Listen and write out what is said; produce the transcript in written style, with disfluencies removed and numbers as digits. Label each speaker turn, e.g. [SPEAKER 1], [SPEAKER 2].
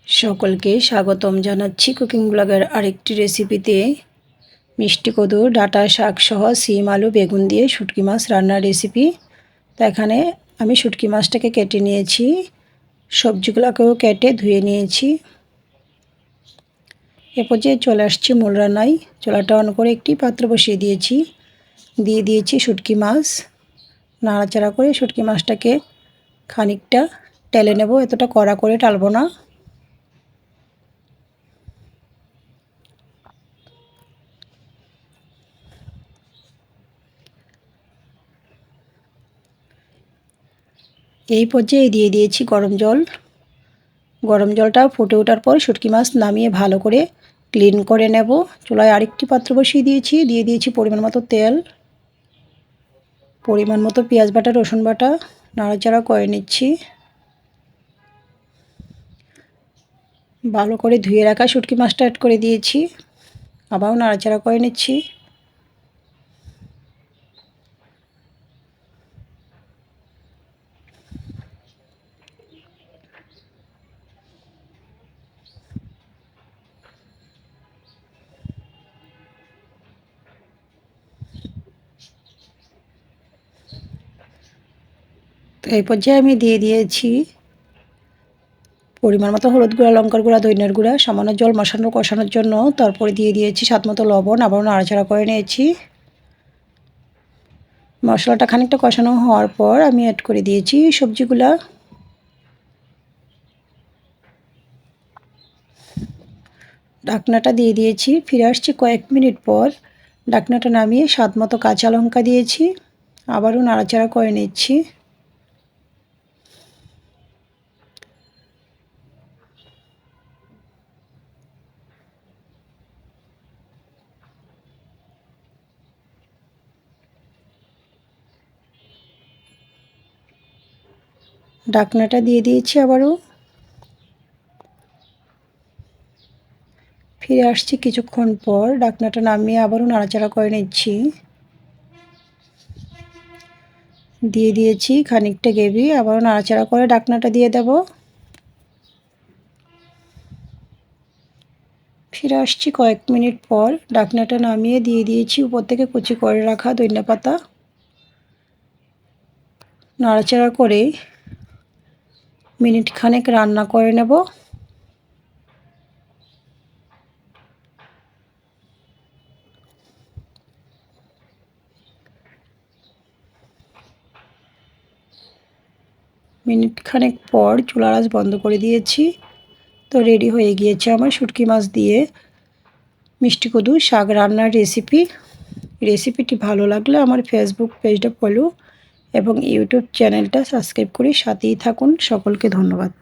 [SPEAKER 1] সকলকে স্বাগতম জানাচ্ছি কুকিং ব্লগের আরেকটি রেসিপিতে। মিষ্টি কদু, ডাঁটা শাক সহ শিম আলু বেগুন দিয়ে শুটকি মাছ রান্নার রেসিপি। তো এখানে আমি শুটকি মাছটাকে কেটে নিয়েছি, সবজিগুলোকেও কেটে ধুয়ে নিয়েছি। এ পর্যায়ে চলে আসছি মূল রান্নায়। চুলাটা অন করে একটি পাত্র বসিয়ে দিয়েছি, দিয়ে দিয়েছি শুটকি মাছ। নাড়াচাড়া করে শুটকি মাছটাকে খানিকটা টেলে নেব, এতটা কড়া করে টালবো না। এই পর্যায়ে দিয়ে দিয়েছি গরম জল। গরম জলটা ফুটে ওঠার পর শুটকি মাছ নামিয়ে ভালো করে ক্লিন করে নেব। চুলায় আরেকটি পাত্র বসিয়ে দিয়েছি, দিয়ে দিয়েছি পরিমাণ মতো তেল, পরিমাণ মতো পেঁয়াজ বাটা, রসুন বাটা। নাড়াচাড়া করে নিচ্ছি। ভালো করে ধুয়ে রাখা শুটকি মাছটা অ্যাড করে দিয়েছি, আবারও নাড়াচাড়া করে নিচ্ছি। তো এই পর্যায়ে আমি দিয়ে দিয়েছি পরিমাণ মতো হলুদ গুঁড়া, লঙ্কার গুঁড়া, ধনিয়ার গুঁড়া, সামান্য জল কষানোর জন্য। তারপরে দিয়ে দিয়েছি স্বাদ মতো লবণ, আবারও নাড়াচাড়া করে নিয়েছি। মশলাটা খানিকটা কষানো হওয়ার পর আমি অ্যাড করে দিয়েছি সবজিগুলা। ঢাকনাটা দিয়ে দিয়েছি, ফিরে আসছি কয়েক মিনিট পর। ঢাকনাটা নামিয়ে স্বাদ মতো কাঁচা লঙ্কা দিয়েছি, আবারও নাড়াচাড়া করে নিচ্ছি। ঢাকনাটা দিয়ে দিয়েছি আবারও। ফিরে আসছি কিছুক্ষণ পর, ঢাকনাটা নামিয়ে আবারও নাড়াচাড়া করে নিচ্ছি। দিয়ে দিয়েছি খানিকটা গ্রেভি, আবারও নাড়াচাড়া করে ঢাকনাটা দিয়ে দেব। ফিরে আসছি কয়েক মিনিট পর, ঢাকনাটা নামিয়ে দিয়ে দিয়েছি উপর থেকে কুচি করে রাখা ধনিয়া পাতা। নাড়াচাড়া করে মিনিট খানেক রান্না করে নেব। মিনিট খানেক পর চুলার আঁচ বন্ধ করে দিয়েছি। তো রেডি হয়ে গিয়েছে আমার শুটকি মাছ দিয়ে মিষ্টি কদু শাক রান্নার রেসিপি। রেসিপিটি ভালো লাগলে আমার ফেসবুক পেজটা ফলো এবং ইউটিউব চ্যানেলটা সাবস্ক্রাইব করে সাথেই থাকুন। সকলকে ধন্যবাদ।